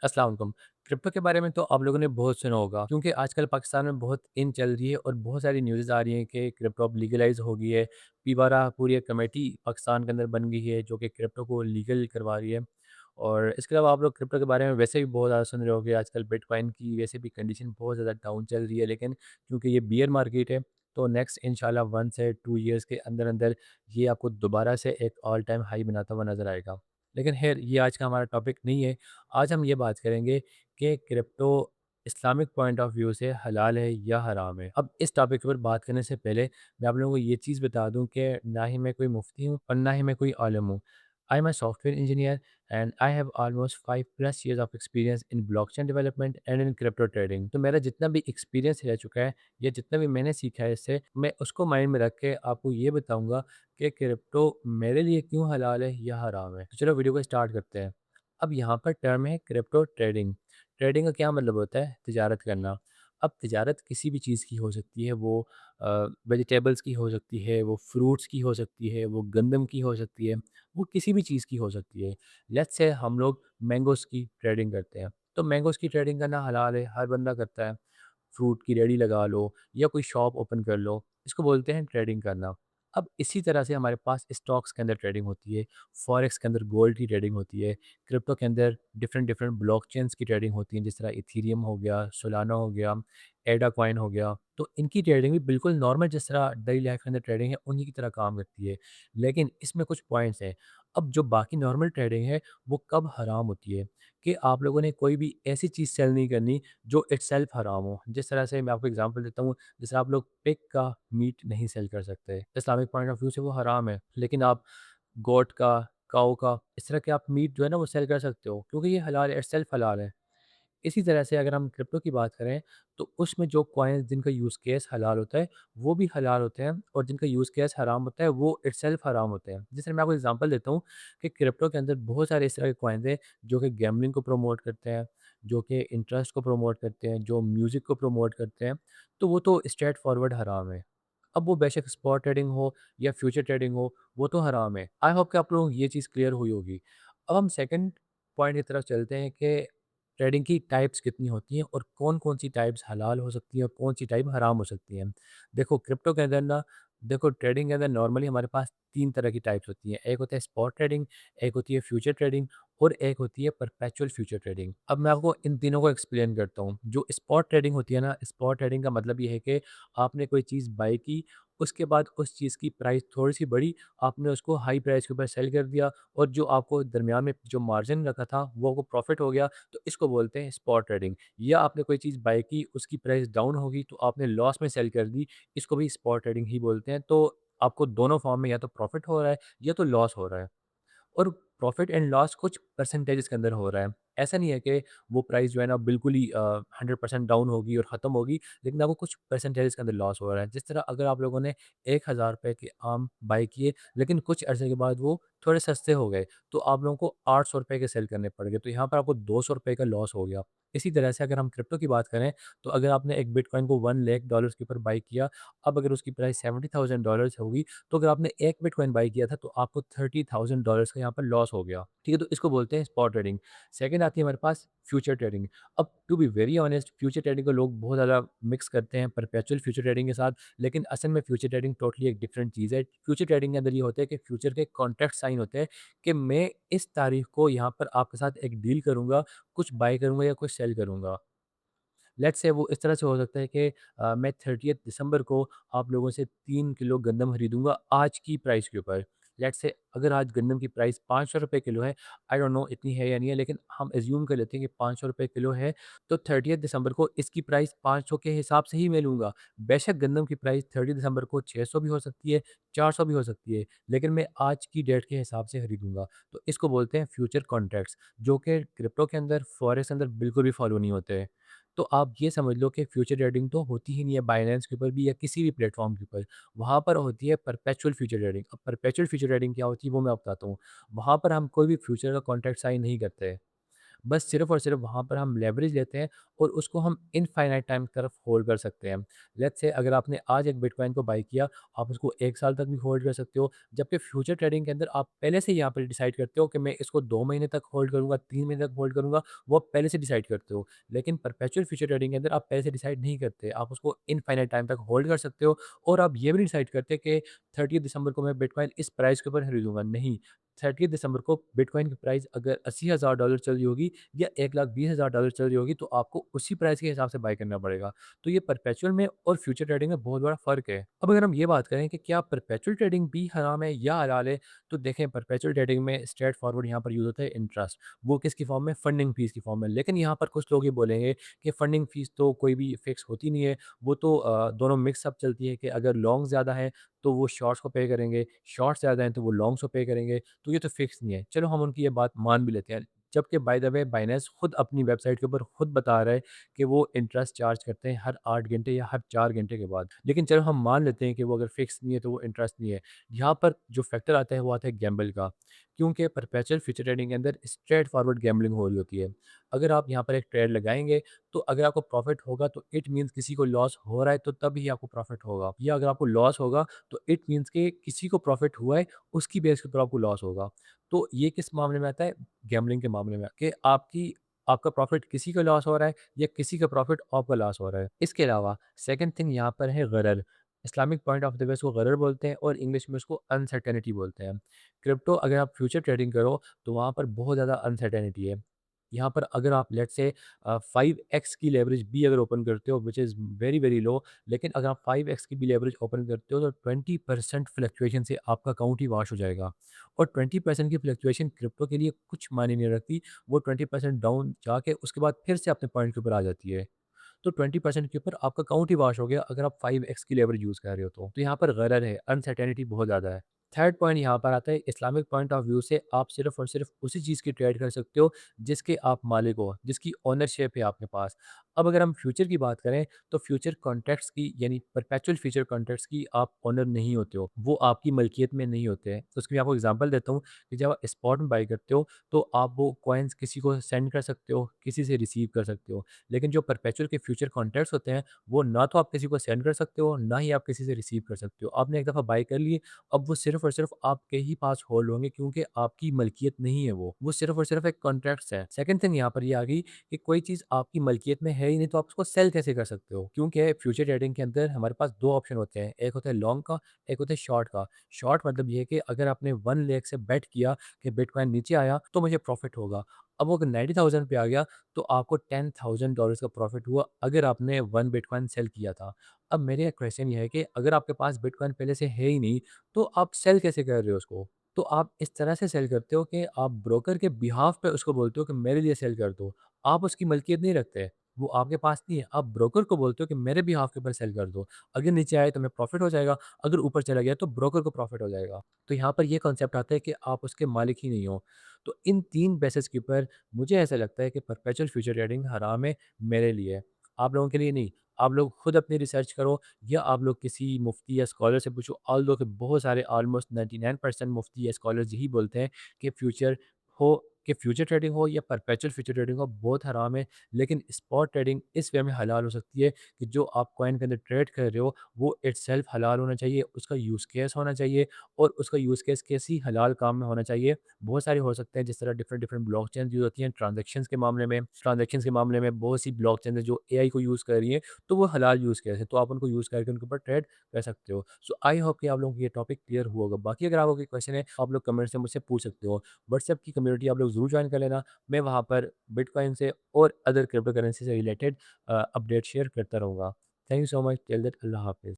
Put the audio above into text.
अस्सलाम वालेकुम। क्रिप्टो के बारे में तो आप लोगों ने बहुत सुना होगा क्योंकि आजकल पाकिस्तान में बहुत इन चल रही है और बहुत सारी न्यूज़ आ रही हैं कि क्रिप्टो अब लीगलाइज़ हो गई है। पीबारा पूरी एक कमेटी पाकिस्तान के अंदर बन गई है जो कि क्रिप्टो को लीगल करवा रही है। और इसके अलावा आप लोग क्रिप्टो के बारे में वैसे भी बहुत ज़्यादा सुन रहे होंगे। आजकल बिटकॉइन की वैसे भी कंडीशन बहुत ज़्यादा डाउन चल रही है, लेकिन क्योंकि ये बियर मार्केट है तो नेक्स्ट इंशाल्लाह 1 से 2 ईयर्स के अंदर-अंदर ये आपको दोबारा से एक ऑल टाइम हाई बनाता हुआ नज़र आएगा। लेकिन ख़ैर ये आज का हमारा टॉपिक नहीं है। आज हम ये बात करेंगे कि crypto Islamic point of view से हलाल है या हराम है। अब इस टॉपिक पर बात करने से पहले मैं आप लोगों को ये चीज़ बता दूं कि ना ही मैं कोई मुफ्ती हूँ और ना ही मैं कोई आलिम हूँ। I am a software engineer and I have almost 5+ years of experience in blockchain development and in crypto trading. तो मेरा जितना भी एक्सपीरियंस रह चुका है या जितना भी मैंने सीखा है इससे, मैं उसको माइंड में रख के आपको ये बताऊंगा कि क्रिप्टो मेरे लिए क्यों हलाल है या हराम है। तो चलो वीडियो को स्टार्ट करते हैं। अब यहाँ पर टर्म है क्रिप्टो ट्रेडिंग। ट्रेडिंग का क्या मतलब होता है? तिजारत करना। अब तिजारत किसी भी चीज़ की हो सकती है, वो वेजिटेबल्स की हो सकती है, वो फ्रूट्स की हो सकती है, वो गंदम की हो सकती है, वो किसी भी चीज़ की हो सकती है। लेट्स से हम लोग मैंगोज़ की ट्रेडिंग करते हैं, तो मैंगोज़ की ट्रेडिंग करना हलाल है, हर बंदा करता है। फ्रूट की रेहड़ी लगा लो या कोई शॉप ओपन कर लो, इसको बोलते हैं ट्रेडिंग करना। अब इसी तरह से हमारे पास स्टॉक्स के अंदर ट्रेडिंग होती है, फॉरेक्स के अंदर गोल्ड की ट्रेडिंग होती है, क्रिप्टो के अंदर डिफरेंट डिफरेंट ब्लॉकचेन्स की ट्रेडिंग होती है, जिस तरह इथेरियम हो गया, सोलाना हो गया, एडा कॉइन हो गया। तो इनकी ट्रेडिंग भी बिल्कुल नॉर्मल जिस तरह डेली लाइफ के अंदर ट्रेडिंग है उन्हीं की तरह काम करती है। लेकिन इसमें कुछ पॉइंट्स हैं। अब जो बाकी नॉर्मल ट्रेडिंग है वो कब हराम होती है कि आप लोगों ने कोई भी ऐसी चीज़ सेल नहीं करनी जो इटसेल्फ हराम हो। जिस तरह से मैं आपको एग्जांपल देता हूँ, जैसे आप लोग पिग का मीट नहीं सेल कर सकते। इस्लामिक पॉइंट ऑफ व्यू से वो हराम है, लेकिन आप गोट का, काऊ का, इस तरह के आप मीट जो है ना वो सेल कर सकते हो क्योंकि ये हलाल है, इटसेल्फ हलाल है। इसी तरह से अगर हम क्रिप्टो की बात करें तो उसमें जो कॉइन्स जिनका यूज़ केस हलाल होता है वो भी हलाल होते हैं और जिनका यूज़ केस हराम होता है वो इटसेल्फ हराम होते हैं। जैसे मैं आपको एग्जांपल देता हूँ कि क्रिप्टो के अंदर बहुत सारे इस तरह के कॉइन्स हैं जो कि गैम्बलिंग को प्रमोट करते हैं, जो कि इंटरेस्ट को प्रमोट करते हैं, जो म्यूज़िक को प्रमोट करते हैं, तो वो तो स्ट्रेट फॉरवर्ड हराम है। अब वो बेशक स्पॉट ट्रेडिंग हो या फ्यूचर ट्रेडिंग हो, वो तो हराम है। आई होप कि आप लोगों को ये चीज़ क्लियर हुई होगी। अब हम सेकंड पॉइंट की तरफ चलते हैं कि ट्रेडिंग की टाइप्स कितनी होती हैं और कौन-कौन सी टाइप्स हलाल हो सकती हैं और कौन-सी टाइप हराम हो सकती हैं। देखो क्रिप्टो के अंदर ना, देखो ट्रेडिंग के अंदर नॉर्मली हमारे पास 3 तरह की टाइप्स होती हैं। एक होता है स्पॉट ट्रेडिंग, एक होती है फ्यूचर ट्रेडिंग और एक होती है परपेचुअल फ्यूचर ट्रेडिंग। अब मैं आपको इन तीनों को एक्सप्लेन करता हूँ। जो स्पॉट ट्रेडिंग होती है ना, स्पॉट ट्रेडिंग का मतलब ये है कि आपने कोई चीज़ बाय की, उसके बाद उस चीज़ की प्राइस थोड़ी-सी बढ़ी, आपने उसको हाई प्राइस के ऊपर सेल कर दिया और जो आपको दरमियान में जो मार्जिन रखा था, वो आपको प्रॉफ़िट हो गया, तो इसको बोलते हैं स्पॉट ट्रेडिंग। या आपने कोई चीज़ बाय की, उसकी प्राइस डाउन हो गई, तो आपने लॉस में सेल कर दी, इसको भी स्पॉट ट्रेडिंग ही बोलते हैं। तो आपको दोनों फॉर्म में या तो प्रॉफ़िट हो रहा है या तो लॉस हो रहा है। और प्रॉफ़िट एंड लॉस कुछ परसेंटेजेस के अंदर हो रहा है। ऐसा नहीं है कि वो प्राइस जो है ना बिल्कुल ही 100% डाउन होगी और ख़त्म होगी, लेकिन आपको कुछ परसेंटेजेस के अंदर लॉस हो रहा है। जिस तरह अगर आप लोगों ने ₹1000 के आम बाय किए, लेकिन कुछ अरसे के बाद वो थोड़े सस्ते हो गए, तो आप लोगों को ₹800 के सेल करने पड़ गए, तो यहाँ पर आपको ₹200 का लॉस हो गया। इसी तरह से अगर हम क्रिप्टो की बात करें, तो अगर आपने एक बिटकॉइन को $1,00,000 के ऊपर बाय किया, अब अगर उसकी प्राइस $70,000 होगी, तो अगर आपने एक बिटकॉइन बाय किया था तो आपको $30,000 का यहाँ पर लॉस हो गया। ठीक है? तो इसको बोलते हैं स्पॉट ट्रेडिंग। सेकंड आती है हमारे पास फ्यूचर ट्रेडिंग। अब to be very honest, future trading को लोग बहुत ज़्यादा मिक्स करते हैं परपेचुअल फ्यूचर ट्रेडिंग के साथ, लेकिन असल में फ्यूचर ट्रेडिंग टोटली एक डिफरेंट चीज़ है। फ्यूचर ट्रेडिंग के अंदर ये होता है कि फ्यूचर के कॉन्ट्रैक्ट साइन होते हैं कि मैं इस तारीख को यहाँ पर आपके साथ एक डील करूँगा, कुछ बाय करूँगा या कुछ सेल करूँगा। लेट्स से वो इस तरह से हो सकता है कि मैं 30th दिसंबर को आप लोगों से 3 किलो गंदम खरीदूँगा आज की प्राइस के ऊपर। लेट्स से अगर आज गंदम की प्राइस ₹500 किलो है, आई डोंट नो इतनी है या नहीं है, लेकिन हम अज़्यूम कर लेते हैं कि ₹500 किलो है, तो 30th दिसंबर को इसकी प्राइस 500 के हिसाब से ही मैं लूँगा। बेशक गंदम की प्राइस 30 दिसंबर को 600 भी हो सकती है, 400 भी हो सकती है, लेकिन मैं आज की डेट के हिसाब से खरीदूँगा। तो इसको बोलते हैं फ्यूचर कॉन्ट्रैक्ट्स, जो कि क्रिप्टो के अंदर, फॉरेक्स के अंदर बिल्कुल भी फॉलो नहीं होते। तो आप ये समझ लो कि फ्यूचर ट्रेडिंग तो होती ही नहीं है बाइनेंस के ऊपर भी या किसी भी प्लेटफॉर्म के ऊपर। वहाँ पर होती है परपेचुअल फ्यूचर ट्रेडिंग। अब परपेचुअल फ्यूचर ट्रेडिंग क्या होती है वो मैं आपको बताता हूँ। वहाँ पर हम कोई भी फ्यूचर का कॉन्ट्रैक्ट साइन नहीं करते। बस सिर्फ़ और सिर्फ़ वहाँ पर हम लेवरेज लेते हैं और उसको हम इनफ़ाइनाइट टाइम की तरफ होल्ड कर सकते हैं। लेट्स से अगर आपने आज एक बिटकॉइन को बाय किया, आप उसको 1 साल तक भी होल्ड कर सकते हो, जबकि फ्यूचर ट्रेडिंग के अंदर आप पहले से ही यहाँ पर डिसाइड करते हो कि मैं इसको 2 महीने तक होल्ड करूँगा, 3 महीने तक होल्ड करूँगा, वो आप पहले से डिसाइड करते हो। लेकिन परपेचुअल फ्यूचर ट्रेडिंग के अंदर आप पहले से डिसाइड नहीं करते, आप उसको इनफ़ाइनाइट टाइम तक होल्ड कर सकते हो और आप ये भी नहीं डिसाइड करते कि 30 दिसंबर को मैं बिटकॉइन इस प्राइस के ऊपर खरीदूँगा, नहीं। 30 दिसंबर को बिटकॉइन की प्राइस अगर $80,000 चल रही होगी या $1,20,000 चल रही होगी, तो आपको उसी प्राइस के हिसाब से बाय करना पड़ेगा। तो ये परपेचुअल में और फ्यूचर ट्रेडिंग में बहुत बड़ा फ़र्क है। अब अगर हम ये बात करें कि क्या परपेचुअल ट्रेडिंग भी हराम है या हलाल है, तो देखें परपेचुअल ट्रेडिंग में स्ट्रेट फॉरवर्ड यहाँ पर यूज़ होता है इंटरेस्ट। वो किसकी फ़ॉर्म में? फंडिंग फ़ीस की फ़ॉर्म में। लेकिन यहाँ पर कुछ लोग ये बोलेंगे कि फंडिंग फ़ीस तो कोई भी फ़िक्स होती नहीं है, वो तो दोनों मिक्स अप चलती है कि अगर लॉन्ग ज़्यादा है, तो वो शॉर्ट्स को पे करेंगे, शॉर्ट्स ज़्यादा हैं, तो वो लॉन्ग्स को पे करेंगे, तो ये तो फ़िक्स नहीं है। चलो हम उनकी ये बात मान भी लेते हैं। जबकि बाय द वे बाइनेंस खुद अपनी वेबसाइट के ऊपर खुद बता रहा है कि वो इंटरेस्ट चार्ज करते हैं हर 8 घंटे या हर 4 घंटे के बाद। लेकिन चलो हम मान लेते हैं कि वो अगर फ़िक्स नहीं है तो वो इंटरेस्ट नहीं है। यहाँ पर जो फैक्टर आता है वो आता है गैम्बल का। क्योंकि परपेचुअल फ्यूचर ट्रेडिंग के अंदर स्ट्रेट फॉरवर्ड गैम्बलिंग हो रही होती है। अगर आप यहाँ पर एक ट्रेड लगाएँगे तो अगर आपको प्रॉफ़िट होगा तो इट मीन्स किसी को लॉस हो रहा है तो तभी आपको प्रॉफ़िट होगा। या अगर आपको लॉस होगा तो इट मीन्स कि किसी को प्रॉफ़िट हुआ है, उसकी बेस के ऊपर आपको लॉस होगा। तो ये किस मामले में आता है? गैम्बलिंग के मामले में कि आपका प्रॉफ़िट किसी का लॉस हो रहा है या किसी का प्रॉफ़िट आपका लॉस हो रहा है। इसके अलावा सेकंड थिंग यहाँ पर है गरर। Islamic point of the view इसको गरर बोलते हैं और इंग्लिश में उसको अनसर्टेनिटी बोलते हैं। क्रिप्टो अगर आप फ्यूचर ट्रेडिंग करो तो वहाँ पर बहुत ज़्यादा अनसर्टेनिटी है। यहाँ पर अगर आप लेट्स से 5x की लेवरेज भी अगर ओपन करते हो which is very, very low, लेकिन अगर आप 5x की भी लेवरेज ओपन करते हो तो 20% फ्लक्चुएशन से आपका अकाउंट ही वॉश हो जाएगा। और 20% की फ्लक्चुएशन क्रिप्टो के लिए कुछ मायने नहीं रखती, वो 20% डाउन जाके उसके बाद फिर से अपने पॉइंट के ऊपर आ जाती है। तो 20% के ऊपर आपका अकाउंट ही वॉश हो गया अगर आप 5x की लेवरेज यूज़ कर रहे हो तो। तो यहाँ पर गरर है, अनसर्टेनिटी बहुत ज़्यादा है। थर्ड पॉइंट यहाँ पर आता है इस्लामिक पॉइंट ऑफ व्यू से आप सिर्फ़ और सिर्फ़ उसी चीज़ की ट्रेड कर सकते हो जिसके आप मालिक हो, जिसकी ओनरशिप है आपके पास। अब अगर हम फ्यूचर की बात करें तो फ्यूचर कॉन्ट्रैक्ट्स की यानी परपेचुअल फ्यूचर कॉन्ट्रैक्ट्स की आप ओनर नहीं होते हो, वो आपकी मलकियत में नहीं होते हैं। तो उसकी मैं आपको एग्ज़ाम्पल देता हूँ कि जब आप स्पॉट में बाय करते हो तो आप वो कॉइन्स किसी को सेंड कर सकते हो, किसी से रिसीव कर सकते हो। लेकिन जो परपेचुअल के फ्यूचर कॉन्ट्रैक्ट्स होते हैं, वो ना तो आप किसी को सेंड कर सकते हो, ना ही आप किसी से रिसीव कर सकते हो। आपने एक दफ़ा बाय कर लिए, अब वो सिर्फ़ और सिर्फ़ आपके ही पास होल्ड होंगे क्योंकि आपकी मलकियत नहीं है वो सिर्फ़ और सिर्फ़ एक कॉन्ट्रैक्ट्स है। सेकंड थिंग यहाँ पर ये आ गई कि कोई चीज़ आपकी मलकियत में है ही नहीं तो आप उसको सेल कैसे कर सकते हो? क्योंकि फ्यूचर ट्रेडिंग के अंदर हमारे पास 2 ऑप्शन होते हैं, एक होता है लॉन्ग का, एक होता है शॉर्ट का। शॉर्ट मतलब ये है कि अगर आपने 1 लाख से बेट किया कि बिटकॉइन नीचे आया तो मुझे प्रॉफ़िट होगा। अब वो अगर 90,000 पे आ गया तो आपको $10,000 का प्रॉफ़िट हुआ अगर आपने 1 बिटकॉइन सेल किया था। अब मेरा क्वेश्चन ये है कि अगर आपके पास बिटकॉइन पहले से है ही नहीं, तो आप सेल कैसे कर रहे हो उसको? तो आप इस तरह से सेल करते हो कि आप ब्रोकर के बिहाफ़ पे उसको बोलते हो कि मेरे लिए सेल कर दो। आप उसकी मलकियत नहीं रखते, वो आपके पास नहीं है। आप ब्रोकर को बोलते हो कि मेरे बिहाफ़ के ऊपर सेल कर दो। अगर नीचे आए तो हमें प्रॉफ़िट हो जाएगा, अगर ऊपर चला गया तो ब्रोकर को प्रॉफ़िट हो जाएगा। तो यहाँ पर ये कॉन्सेप्ट आता है कि आप उसके मालिक ही नहीं हो। तो इन 3 बेसिस के ऊपर मुझे ऐसा लगता है कि परपेचुअल फ्यूचर ट्रेडिंग हराम है मेरे लिए। आप लोगों के लिए नहीं। आप लोग खुद अपनी रिसर्च करो या आप लोग किसी मुफ्ती या स्कॉलर से पूछो। ऑल्दो कि बहुत सारे ऑलमोस्ट 99% मुफ्ती या स्कॉलर्स यही बोलते हैं कि हो फ्यूचर ट्रेडिंग हो या परपेचुअल फ्यूचर ट्रेडिंग हो बहुत हराम है। लेकिन स्पॉट ट्रेडिंग इस वे में हलाल हो सकती है कि जो आप कॉइन के अंदर ट्रेड कर रहे हो वो इटसेल्फ हलाल होना चाहिए, उसका यूज़ केस होना चाहिए और उसका यूज़ केस किसी हलाल काम में होना चाहिए। बहुत सारे हो सकते हैं जिस तरह डिफरेंट डिफरेंट ब्लॉकचेन यूज़ होती हैं ट्रांजैक्शंस के मामले में बहुत सी ब्लॉकचेन है जो एआई को यूज़ कर रही हैं, तो वो हलाल यूज़ केस है, तो आप उनको यूज़ करके उनके ऊपर ट्रेड कर सकते हो। सो आई होप कि आप लोगों को ये टॉपिक क्लियर हुआ होगा। बाकी अगर आपको कोई क्वेश्चन है आप लोग कमेंट से मुझसे पूछ सकते हो। व्हाट्सएप की कम्युनिटी आप लोग ज़रूर ज्वाइन कर लेना। मैं वहाँ पर बिटकॉइन से और अदर क्रिप्टो करेंसी से रिलेटेड अपडेट शेयर करता रहूँगा। Thank you so much. Till that अल्लाह हाफ़िज़।